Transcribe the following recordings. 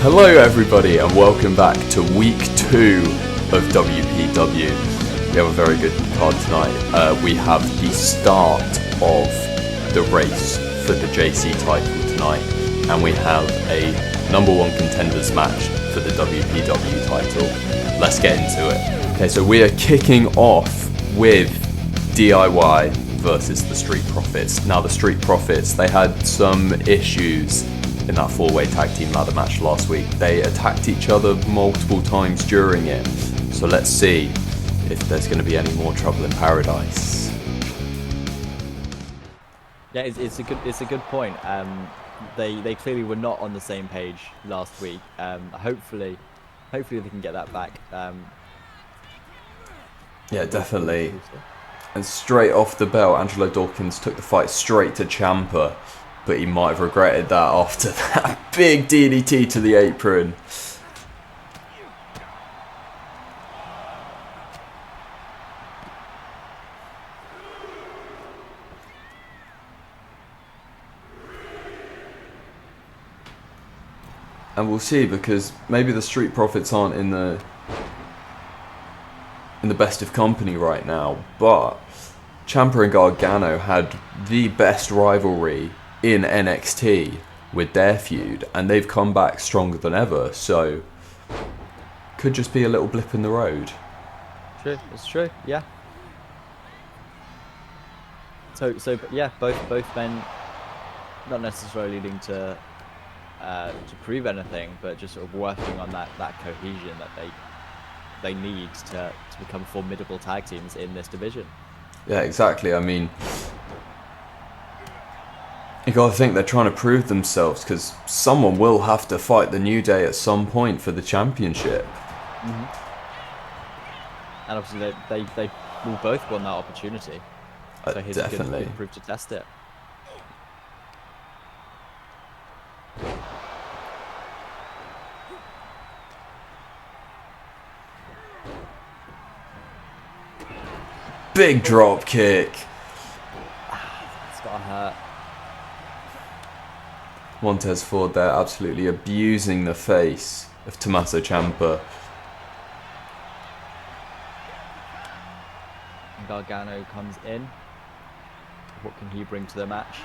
Hello everybody and welcome back to week 2 of WPW. We have a very good card tonight. We have the start of the race for the JC title tonight, and we have a number 1 contenders match for the WPW title. Let's get into it. Okay, so we are kicking off with DIY versus the Street Profits. Now the Street Profits, they had some issues in that 4-way tag team ladder match last week. They attacked each other multiple times during it. So let's see if there's going to be any more trouble in paradise. Yeah, it's a good point. They clearly were not on the same page last week. Hopefully they can get that back. Yeah, definitely. And straight off the bell, Angelo Dawkins took the fight straight to Ciampa, but he might have regretted that after that big DDT to the apron. And we'll see, because maybe the Street Profits aren't in the best of company right now, but Ciampa and Gargano had the best rivalry in NXT with their feud, and they've come back stronger than ever, so could just be a little blip in the road. True, it's true, yeah. So yeah, both men not necessarily needing to prove anything, but just sort of working on that cohesion that they need to become formidable tag teams in this division. Yeah, exactly. I mean, you gotta think they're trying to prove themselves, because someone will have to fight the New Day at some point for the championship. Mm-hmm. And obviously they will both want that opportunity. So here's Definitely. a good proof to test it. Big drop kick. It's gotta hurt. Montez Ford there absolutely abusing the face of Tommaso Ciampa. Gargano comes in. What can he bring to the match?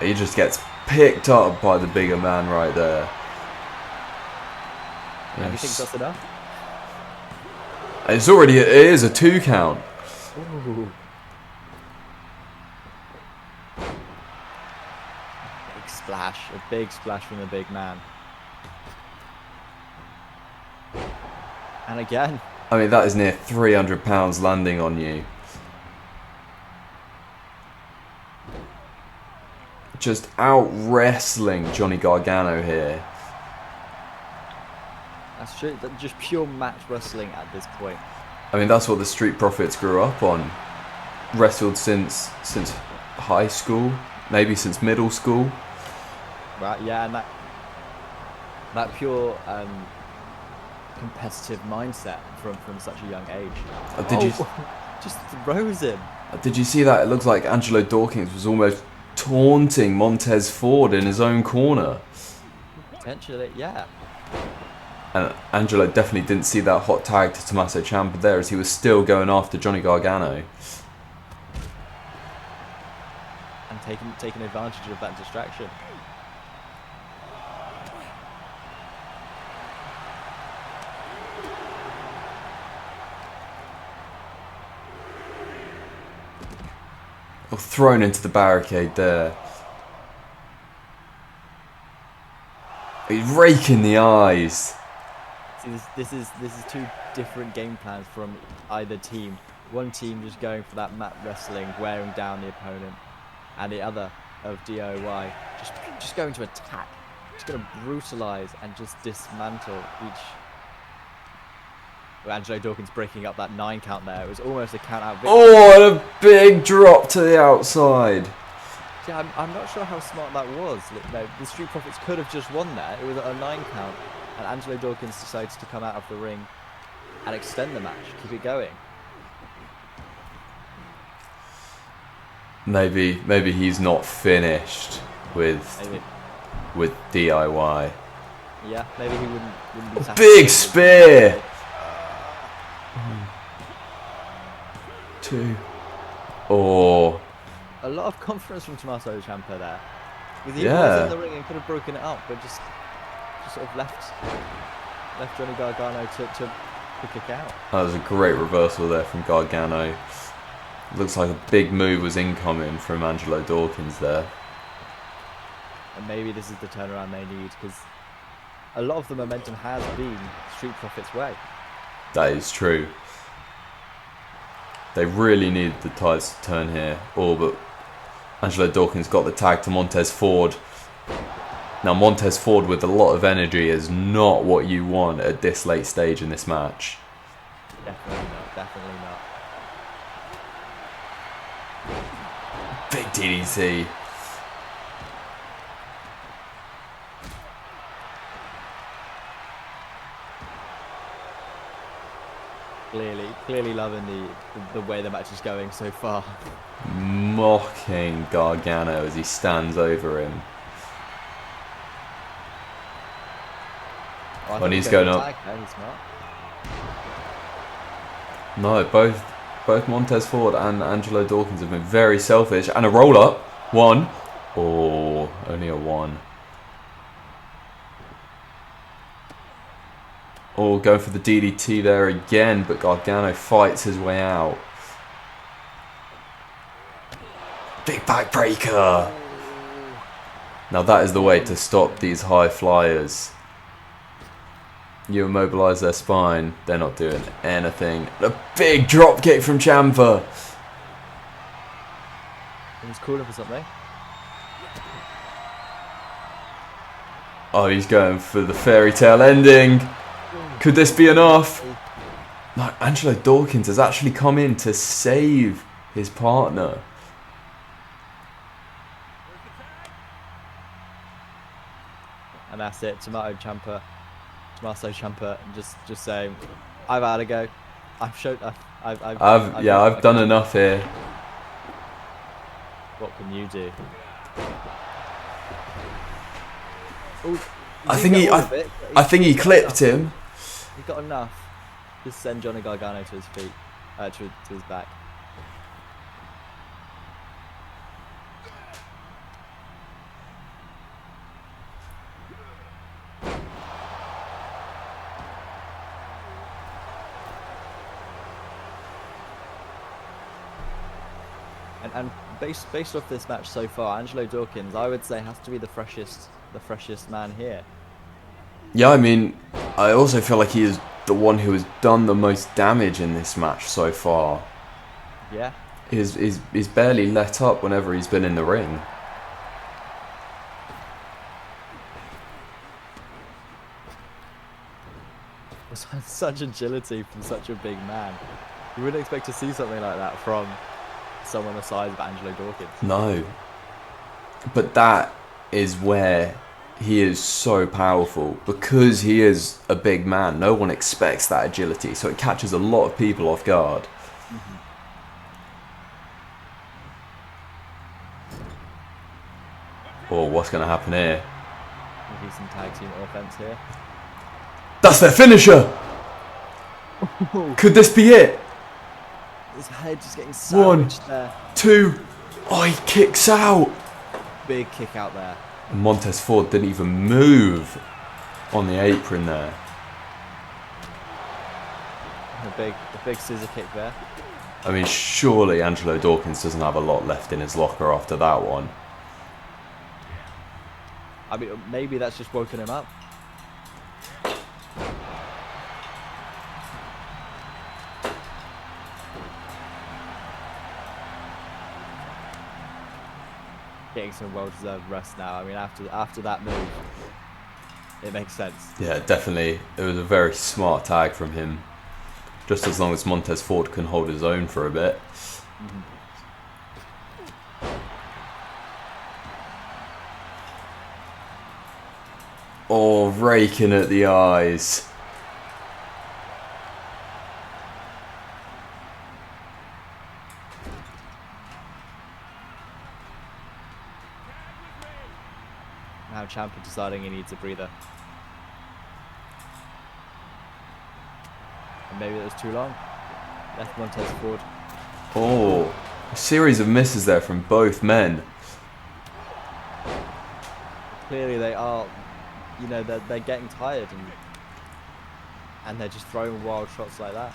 He just gets picked up by the bigger man right there. And you think that's enough? It is a 2 count. Ooh. A big splash from the big man. And again. I mean, that is near 300 pounds landing on you. Just out wrestling Johnny Gargano here. That's true. Just pure match wrestling at this point. I mean, that's what the Street Profits grew up on. Wrestled since high school, maybe since middle school. Right, yeah, and that pure competitive mindset from such a young age. Did you just throws him? Did you see that? It looks like Angelo Dawkins was almost taunting Montez Ford in his own corner. Potentially, yeah. And Angelo definitely didn't see that hot tag to Tommaso Ciampa there, as he was still going after Johnny Gargano. And taking advantage of that distraction. Or thrown into the barricade there. He's raking the eyes. See, this is 2 different game plans from either team. One team just going for that mat wrestling, wearing down the opponent, and the other of DIY just going to attack, just going to brutalize and just dismantle each. Well, Angelo Dawkins breaking up that 9 count there. It was almost a count out victory. Oh, and a big drop to the outside. Yeah, I'm not sure how smart that was. The Street Profits could have just won there. It was a 9 count, and Angelo Dawkins decides to come out of the ring and extend the match, keep it going. Maybe he's not finished with with DIY. Yeah, maybe he wouldn't be satisfied. Big spear! 2. Oh, A lot of confidence from Tommaso Ciampa there. Because he was yeah. in the ring and could have broken it up, but just sort of left Johnny Gargano to kick out. That was a great reversal there from Gargano. Looks like a big move was incoming from Angelo Dawkins there. And maybe this is the turnaround they need, because a lot of the momentum has been Street Profits' way. That is true. They really needed the tides to turn here. Oh, but Angelo Dawkins got the tag to Montez Ford. Now, Montez Ford with a lot of energy is not what you want at this late stage in this match. Definitely not, definitely not. Big DDT. Clearly loving the way the match is going so far. Mocking Gargano as he stands over him. Oh, When he's going up. He's smart. No, both Montez Ford and Angelo Dawkins have been very selfish. And a roll up. 1. Oh, only a 1. Oh, going for the DDT there again, but Gargano fights his way out. Big backbreaker. Now that is the way to stop these high flyers. You immobilize their spine, they're not doing anything. A big drop kick from Ciampa. He's calling for something. Oh, he's going for the fairy tale ending. Could this be enough? No, Angelo Dawkins has actually come in to save his partner. And that's it. Tommaso Ciampa just saying, I've had a go. I've done enough here. What can you do? Ooh, I think he clipped him. He got enough to send Johnny Gargano to his feet, to his back. And based off this match so far, Angelo Dawkins, I would say, has to be the freshest man here. Yeah, I mean, I also feel like he is the one who has done the most damage in this match so far. Yeah. He's barely let up whenever he's been in the ring. Such agility from such a big man. You wouldn't expect to see something like that from someone the size of Angelo Dawkins. No. But that is where he is so powerful. Because he is a big man, no one expects that agility. So it catches a lot of people off guard. Mm-hmm. Oh, what's going to happen here? Maybe some tag team offense here. That's their finisher! Could this be it? His head just getting sandwiched there. 1, 2. Oh, he kicks out. Big kick out there. And Montez Ford didn't even move on the apron there. The big scissor kick there. I mean, surely Angelo Dawkins doesn't have a lot left in his locker after that one. I mean, maybe that's just woken him up. Getting some well-deserved rest now. I mean, after that move, it makes sense. Yeah, definitely. It was a very smart tag from him. Just as long as Montez Ford can hold his own for a bit. Mm-hmm. Oh, raking at the eyes. Now Ciampa deciding he needs a breather. And maybe it was too long. Left Montez Ford. Oh, a series of misses there from both men. Clearly they are, you know, they're getting tired and they're just throwing wild shots like that.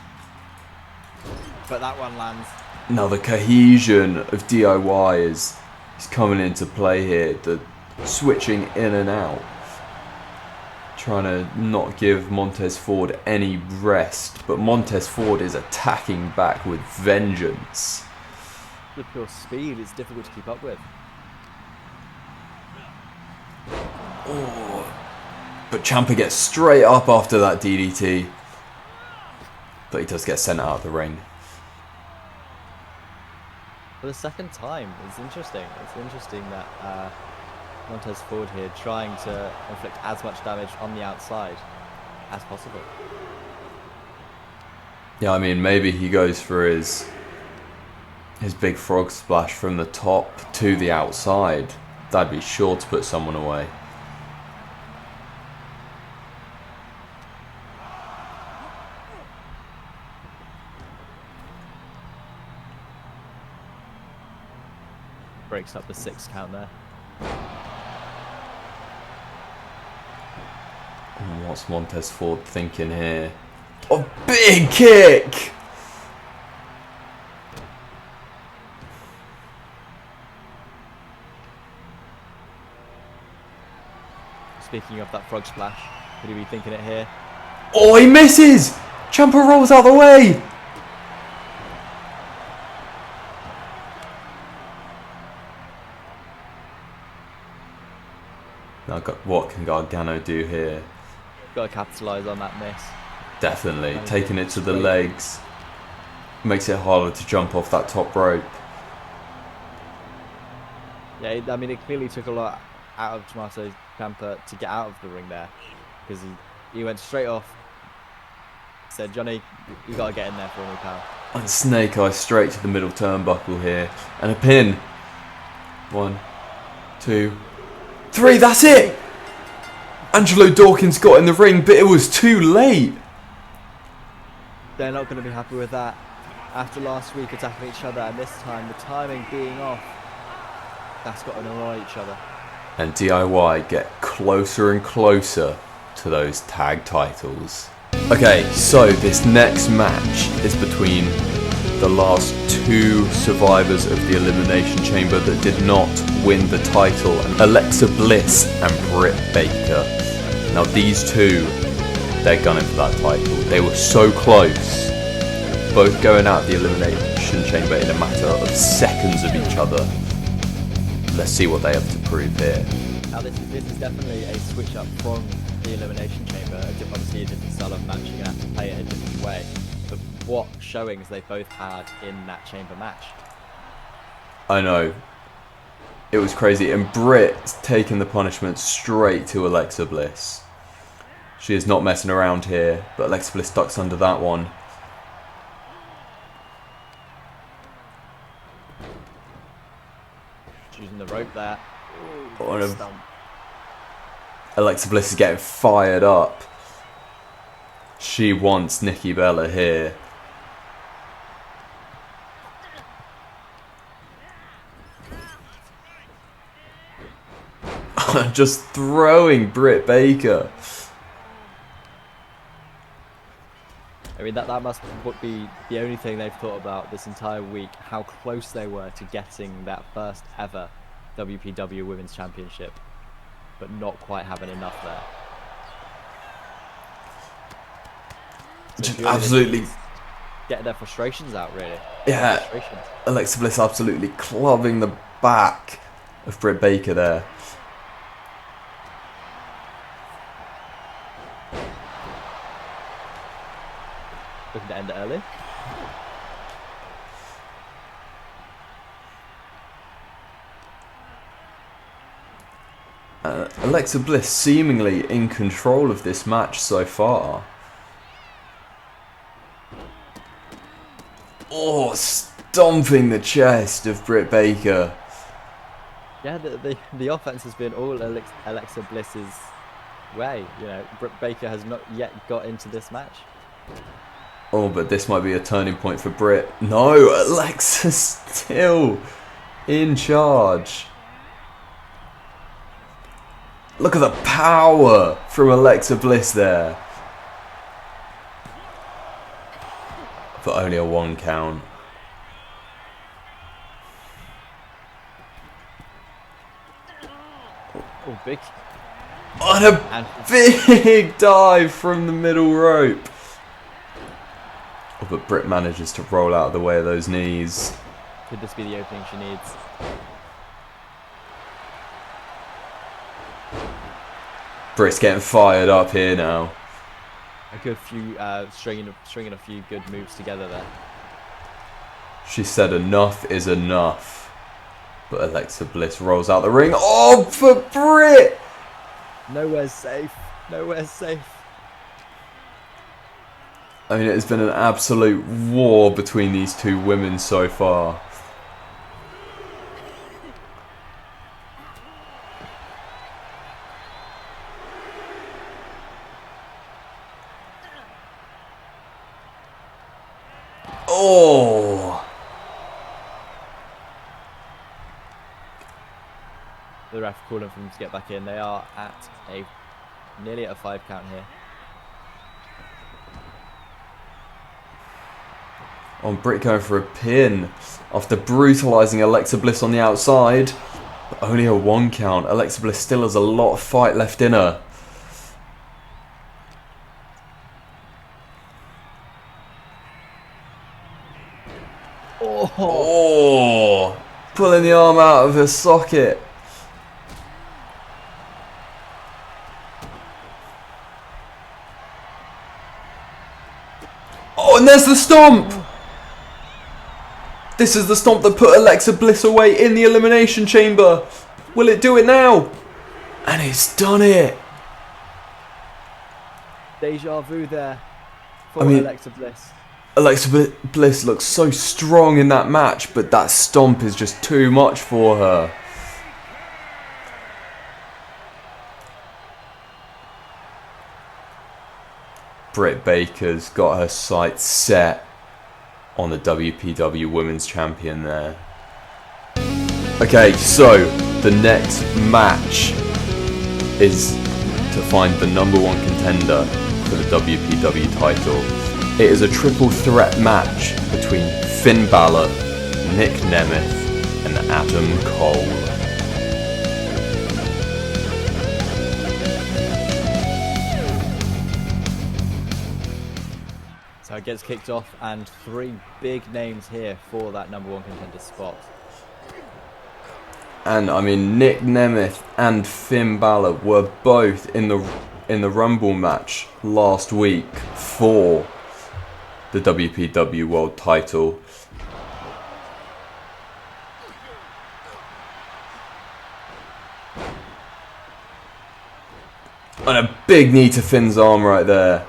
But that one lands. Now the cohesion of DIY is coming into play here. The switching in and out. Trying to not give Montez Ford any rest. But Montez Ford is attacking back with vengeance. The pure speed is difficult to keep up with. Oh, but Ciampa gets straight up after that DDT. But he does get sent out of the ring. For the second time, it's interesting. It's interesting that Montez Ford here trying to inflict as much damage on the outside as possible. Yeah, I mean, maybe he goes for his big frog splash from the top to the outside. That'd be sure to put someone away. Breaks up the 6 count there. And what's Montez Ford thinking here? Oh, big kick! Speaking of that frog splash, could he be thinking it here? Oh, he misses! Ciampa rolls out the way! Now, what can Gargano do here? Got to capitalise on that miss. Definitely. Taking it to the legs. Makes it harder to jump off that top rope. Yeah, I mean, it clearly took a lot out of Tommaso Ciampa to get out of the ring there. Because he went straight off. Said, Johnny, you got to get in there for me, pal. And Snake Eye straight to the middle turnbuckle here. And a pin. 1, 2, 3, that's it! Angelo Dawkins got in the ring, but it was too late. They're not going to be happy with that. After last week attacking each other, and this time the timing being off, that's got to annoy each other. And DIY get closer and closer to those tag titles. Okay, so this next match is between the last 2 survivors of the Elimination Chamber that did not win the title, Alexa Bliss and Britt Baker. Now these two, they're gunning for that title. They were so close, both going out of the Elimination Chamber in a matter of seconds of each other. Let's see what they have to prove here. Now this is definitely a switch up from the Elimination Chamber. Obviously a different style of match, you're going to have to play it a different way. But what showings they both had in that chamber match. I know. It was crazy. And Britt taking the punishment straight to Alexa Bliss. She is not messing around here, but Alexa Bliss ducks under that one. Using the rope there. Alexa Bliss is getting fired up. She wants Nikki Bella here. Just throwing Britt Baker. I mean, that must be the only thing they've thought about this entire week, how close they were to getting that first ever WPW Women's Championship, but not quite having enough there. Just absolutely getting their frustrations out, really. Yeah, Alexa Bliss absolutely clubbing the back of Britt Baker there. Looking to end it early. Alexa Bliss seemingly in control of this match so far. Oh, stomping the chest of Britt Baker. Yeah, the offense has been all Alexa Bliss's way. You know, Britt Baker has not yet got into this match. Oh, but this might be a turning point for Britt. No, Alexa's still in charge. Look at the power from Alexa Bliss there. But only a 1 count. Oh, big. On a big dive from the middle rope. Oh, but Britt manages to roll out of the way of those knees. Could this be the opening she needs? Britt's getting fired up here now. A good few, stringing a few good moves together there. She said enough is enough. But Alexa Bliss rolls out the ring. Oh, for Britt! Nowhere's safe. Nowhere's safe. I mean, it has been an absolute war between these two women so far. Oh! The ref calling for them to get back in. They are at nearly at a 5 count here. On Britt going for a pin after brutalising Alexa Bliss on the outside. But only a 1 count. Alexa Bliss still has a lot of fight left in her. Oh! Pulling the arm out of her socket. Oh, and there's the stomp! This is the stomp that put Alexa Bliss away in the Elimination Chamber. Will it do it now? And it's done it. Deja vu there for Alexa Bliss. Alexa Bliss looks so strong in that match, but that stomp is just too much for her. Britt Baker's got her sights set on the WPW Women's Champion there. Okay, so the next match is to find the #1 contender for the WPW title. It is a triple threat match between Finn Balor, Nick Nemeth, and Adam Cole. So it gets kicked off, and 3 big names here for that #1 contender spot. And I mean, Nick Nemeth and Finn Balor were both in the Rumble match last week for the WPW World Title. And a big knee to Finn's arm right there.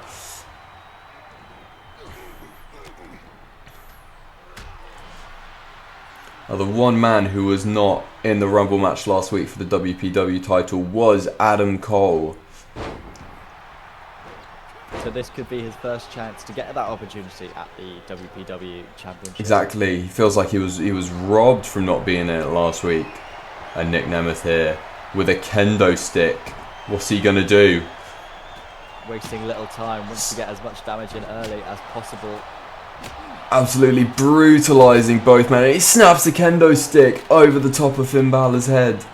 Now, the one man who was not in the Rumble match last week for the WPW title was Adam Cole. So this could be his first chance to get that opportunity at the WPW Championship. Exactly. He feels like he was robbed from not being in it last week. And Nick Nemeth here with a kendo stick. What's he going to do? Wasting little time, wants to get as much damage in early as possible. Absolutely brutalising both men. He snaps the kendo stick over the top of Finn Balor's head.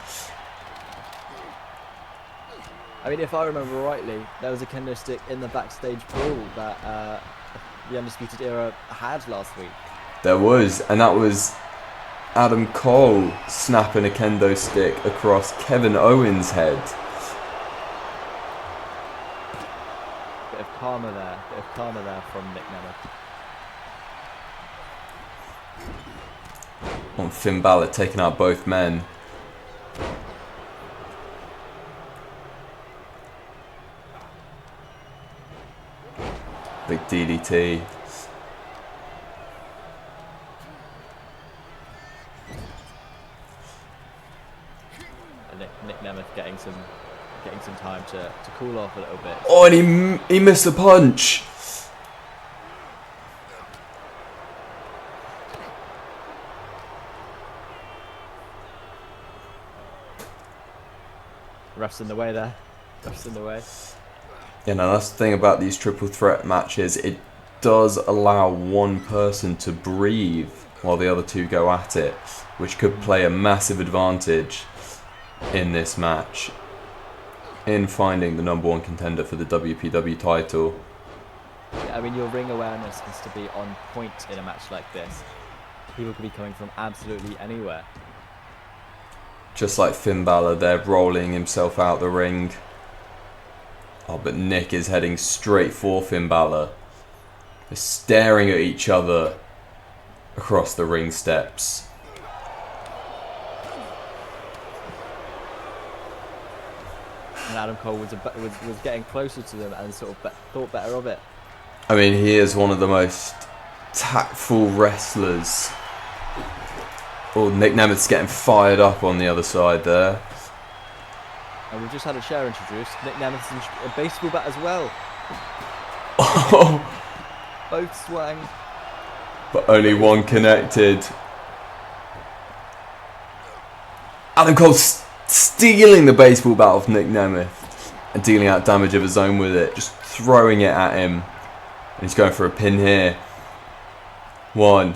I mean, if I remember rightly, there was a kendo stick in the backstage brawl that the Undisputed Era had last week. There was, and that was Adam Cole snapping a kendo stick across Kevin Owens' head. Bit of karma there from Nick Nemeth. On Finn Balor taking out both men. Big DDT. Nemeth getting some time to cool off a little bit. Oh, and he missed a punch. Ref's in the way there. Ref's in the way. You know, that's the thing about these triple threat matches. It does allow one person to breathe while the other two go at it, which could play a massive advantage in this match in finding the #1 contender for the WPW title. Yeah, I mean, your ring awareness has to be on point in a match like this. People could be coming from absolutely anywhere. Just like Finn Balor there, rolling himself out the ring. Oh, but Nick is heading straight for Finn Balor. They're staring at each other across the ring steps. And Adam Cole was getting closer to them and sort of thought better of it. I mean, he is one of the most tactful wrestlers. Oh, Nick Nemeth's getting fired up on the other side there. And we've just had a chair introduced. Nick Nemeth's a baseball bat as well. Oh, Both swang. but only one connected. Adam Cole stealing the baseball bat off Nick Nemeth and dealing out damage of his own with it, just throwing it at him. And he's going for a pin here. One.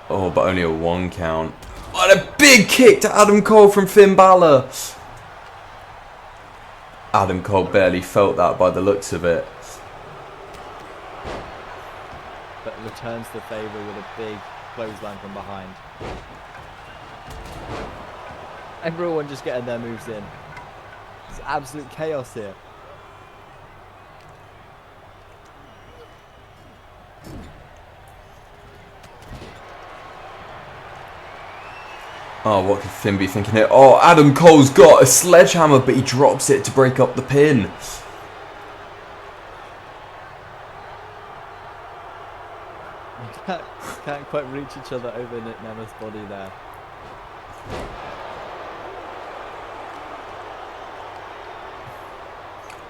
Oh, but only a 1 count. What a big kick to Adam Cole from Finn Balor. Adam Cole barely felt that by the looks of it. But returns the favour with a big clothesline from behind. Everyone just getting their moves in. It's absolute chaos here. Oh, what could Finn be thinking here? Oh, Adam Cole's got a sledgehammer, but he drops it to break up the pin. Can't quite reach each other over Nick Nemeth's body there.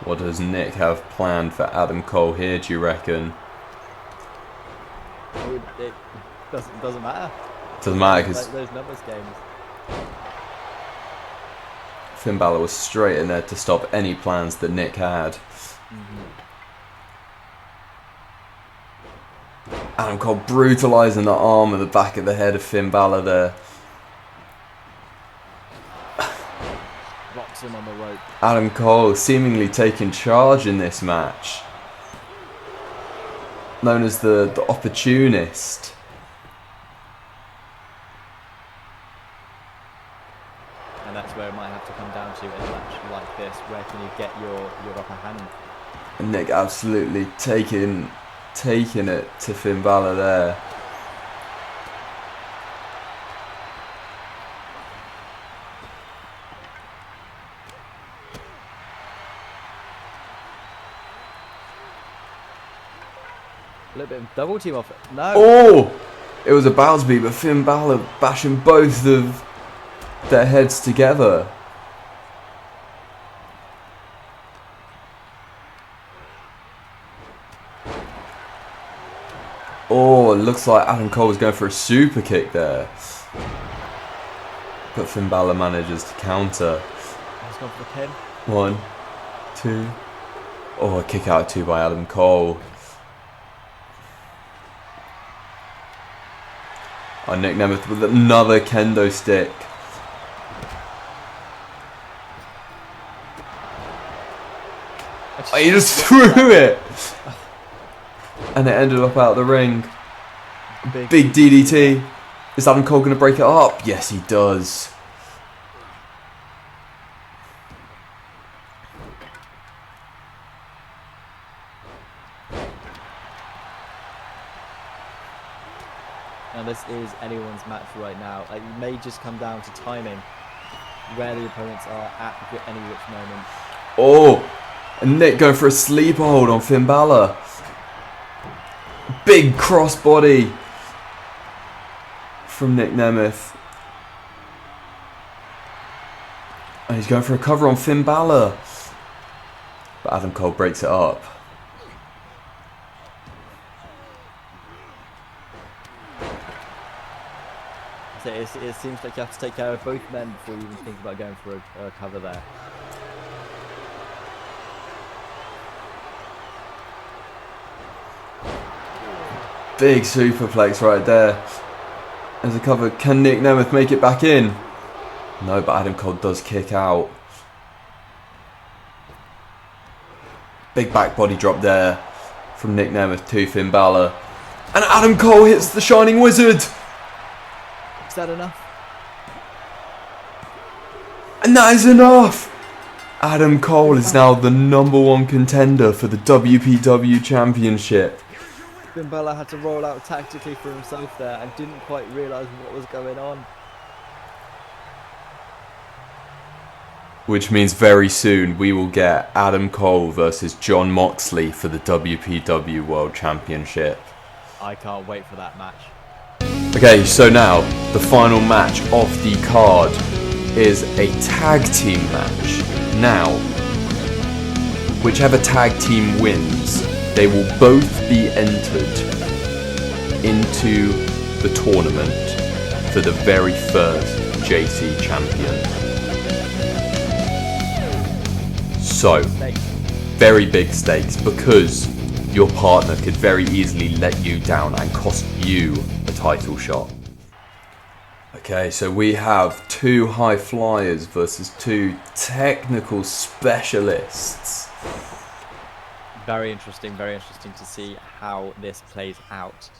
What does Nick have planned for Adam Cole here, do you reckon? It doesn't matter. Doesn't matter because Like those numbers games. Finn Balor was straight in there to stop any plans that Nick had. Adam Cole brutalising the arm and the back of the head of Finn Balor there. Rocks him on the rope. Adam Cole seemingly taking charge in this match. Known as the opportunist. And that's where it might have to come down to in a match like this. Where can you get your upper hand? And Nick absolutely taking it to Finn Balor there. A little bit of double team off it. No. Oh! It was about to be, but Finn Balor bashing both of their heads together. Oh, it looks like Adam Cole was going for a super kick there. But Finn Balor manages to counter. He's gone for the pin. 1, 2. Oh, a kick out 2 by Adam Cole. Oh, Nick Nemeth with another kendo stick. Oh, he just threw it! And it ended up out of the ring. Big DDT. Is Adam Cole going to break it up? Yes, he does. Now this is anyone's match right now. Like, it may just come down to timing, where the opponents are at any which moment. Oh, and Nick going for a sleeper hold on Finn Balor. Big crossbody from Nick Nemeth. And he's going for a cover on Finn Balor. But Adam Cole breaks it up. So it seems like you have to take care of both men before you even think about going for a cover there. Big superplex right there. As a cover, can Nick Nemeth make it back in? No, but Adam Cole does kick out. Big back body drop there from Nick Nemeth to Finn Balor. And Adam Cole hits the Shining Wizard. Is that enough? And that is enough. Adam Cole is now the #1 contender for the WPW Championship. Finn Balor had to roll out tactically for himself there and didn't quite realise what was going on. Which means very soon we will get Adam Cole versus Jon Moxley for the WPW World Championship. I can't wait for that match. Okay, so now the final match of the card is a tag team match. Now, whichever tag team wins, they will both be entered into the tournament for the very first JC champion. So, very big stakes because your partner could very easily let you down and cost you a title shot. Okay, so we have two high flyers versus two technical specialists. Very interesting to see how this plays out.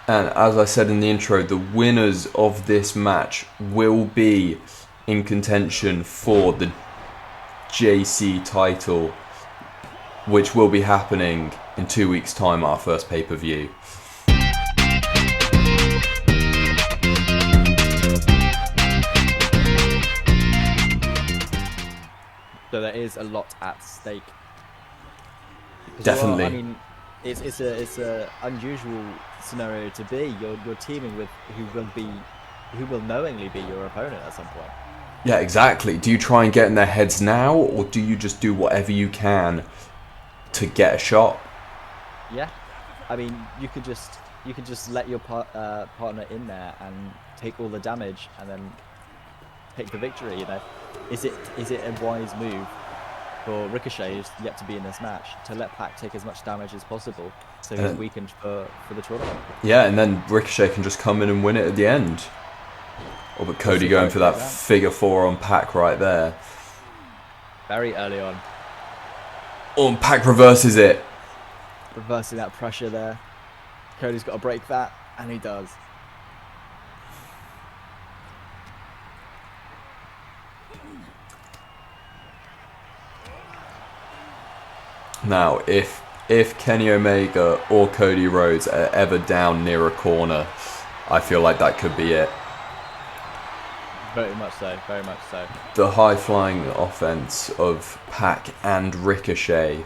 And as I said in the intro, the winners of this match will be in contention for the JC title, which will be happening in 2 weeks' time, our first pay-per-view. So there is a lot at stake. Definitely. I mean, it's a unusual scenario to be. You're teaming with who will knowingly be your opponent at some point. Yeah, exactly. Do you try and get in their heads now, or do you just do whatever you can to get a shot? Yeah, I mean, you could just let your partner in there and take all the damage and then take the victory. You know, is it a wise move for Ricochet, who's yet to be in this match, to let Pac take as much damage as possible so he's weakened for the tournament? Yeah, and then Ricochet can just come in and win it at the end. Or but Cody going for that figure four on Pac right there. Very early on. Oh, and Pac reverses it. Reversing that pressure there. Cody's got to break that, and he does. Now, if Kenny Omega or Cody Rhodes are ever down near a corner, I feel like that could be it. Very much so, very much so. The high-flying offense of Pac and Ricochet.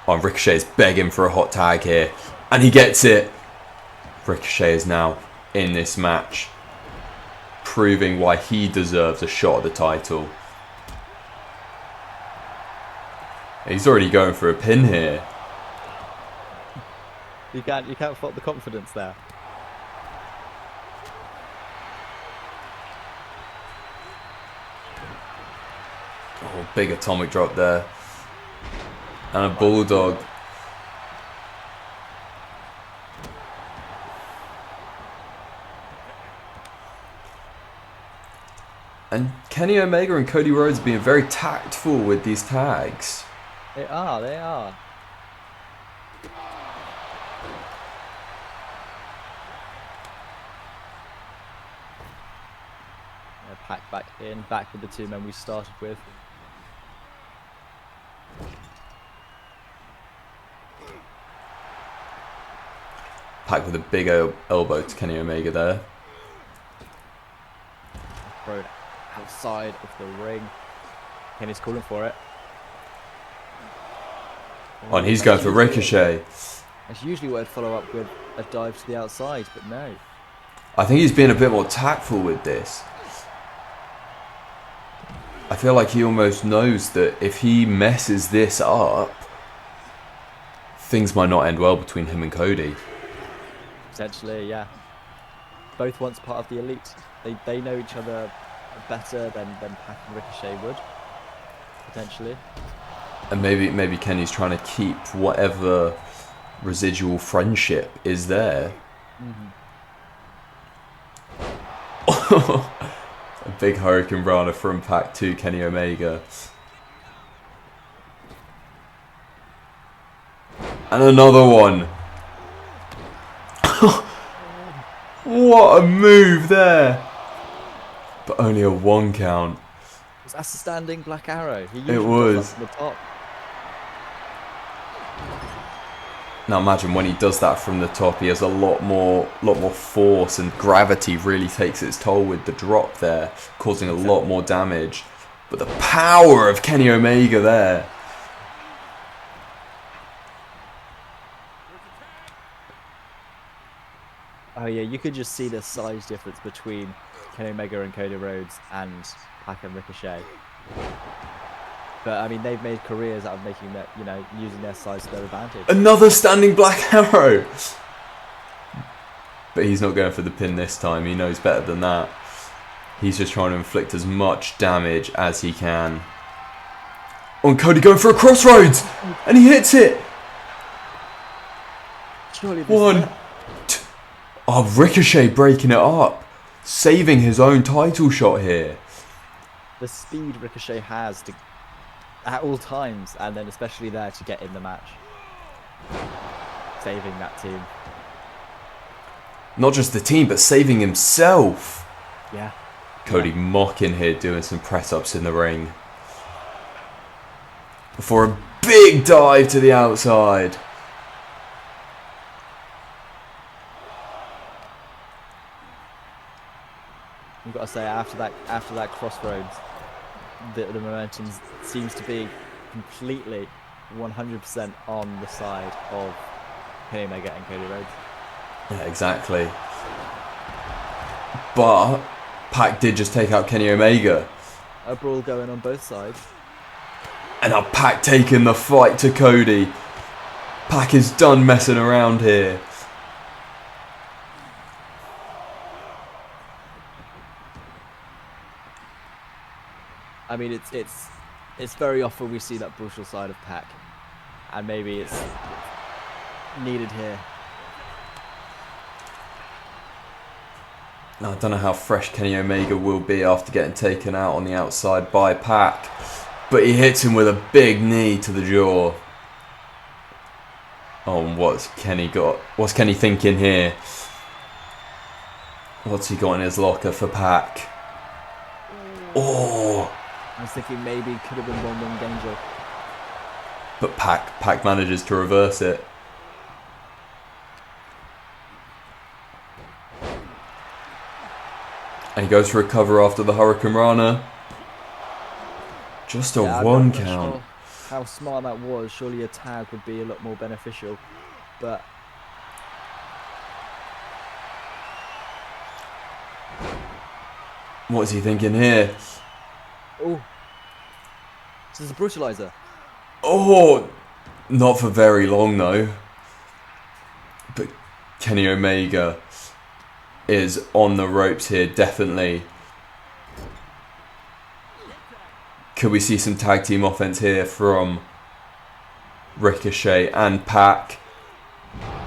Oh, Ricochet's begging for a hot tag here, and he gets it. Ricochet is now in this match, proving why he deserves a shot at the title. He's already going for a pin here. You can't fault the confidence there. Oh, big atomic drop there. And a bulldog. And Kenny Omega and Cody Rhodes being very tactful with these tags. They are. Yeah, Pac back in, back with the two men we started with. Pac with a big elbow to Kenny Omega there. Thrown outside of the ring. Kenny's calling for it. Oh, and he's going for Ricochet. That's usually what I'd follow up with a dive to the outside, but no. I think he's being a bit more tactful with this. I feel like he almost knows that if he messes this up, things might not end well between him and Cody. Potentially, yeah. Both once part of the elite. They know each other better than Pac and Ricochet would, potentially. And maybe Kenny's trying to keep whatever residual friendship is there. A big Hurricane Rana from Pac to Kenny Omega. And another one. What a move there. But only a 1 count. Was that a standing Black Arrow? He It usually was. does that from the top. Now imagine when he does that from the top, he has a lot more force, and gravity really takes its toll with the drop there, causing a lot more damage. But the power of Kenny Omega there. Oh yeah, you could just see the size difference between Kenny Omega and Cody Rhodes and Pac and Ricochet. But I mean, they've made careers out of making that, using their size to their advantage. Another standing Black Arrow. But he's not going for the pin this time. He knows better than that. He's just trying to inflict as much damage as he can. Oh, and Cody going for a crossroads, and he hits it. Surely this 1, 2. Oh, Ricochet breaking it up, saving his own title shot here. the speed Ricochet has to at all times, and then especially there to get in the match, saving that team. Not just the team, but saving himself. Yeah. Cody mocking here, doing some press-ups in the ring. Before a big dive to the outside. I've got to say, after that crossroads, the momentum seems to be completely 100% on the side of Kenny Omega and Cody Rhodes. Yeah, exactly. But Pac did just take out Kenny Omega. A brawl going on both sides. And now Pac taking the fight to Cody. Pac is done messing around here. I mean, it's very often we see that brutal side of Pac, and maybe it's needed here. Now, I don't know how fresh Kenny Omega will be after getting taken out on the outside by Pac, but he hits him with a big knee to the jaw. Oh, and what's Kenny thinking here? What's he got in his locker for Pac? Oh! I was thinking maybe it could have been 1-1 danger. But Pac manages to reverse it. And he goes for a cover after the Hurricane Rana. Just a one count. Sure how smart that was. Surely a tag would be a lot more beneficial. But what's he thinking here? oh, this is a brutalizer. Oh, not for very long though. But Kenny Omega is on the ropes here, definitely. Could we see some tag team offense here from Ricochet and Pac?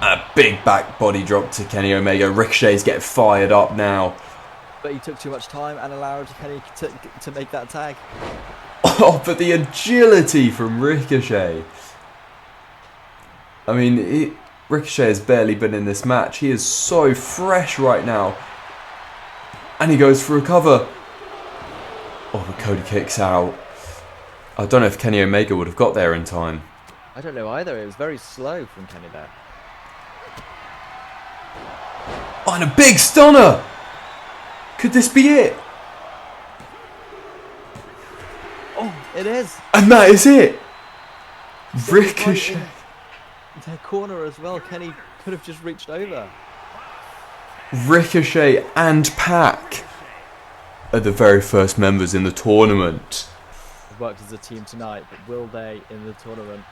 A big back body drop to Kenny Omega. Ricochet's getting fired up now. But he took too much time and allowed Kenny to make that tag. Oh, but the agility from Ricochet. I mean, Ricochet has barely been in this match. He is so fresh right now. And he goes for a cover. Oh, but Cody kicks out. I don't know if Kenny Omega would have got there in time. I don't know either. It was very slow from Kenny there. Oh, and a big stunner. Could this be it? Oh, it is. And that is it. Ricochet. Right in their corner as well. Kenny could have just reached over. Ricochet and Pac are the very first members in the tournament. They've worked as a team tonight, but will they in the tournament?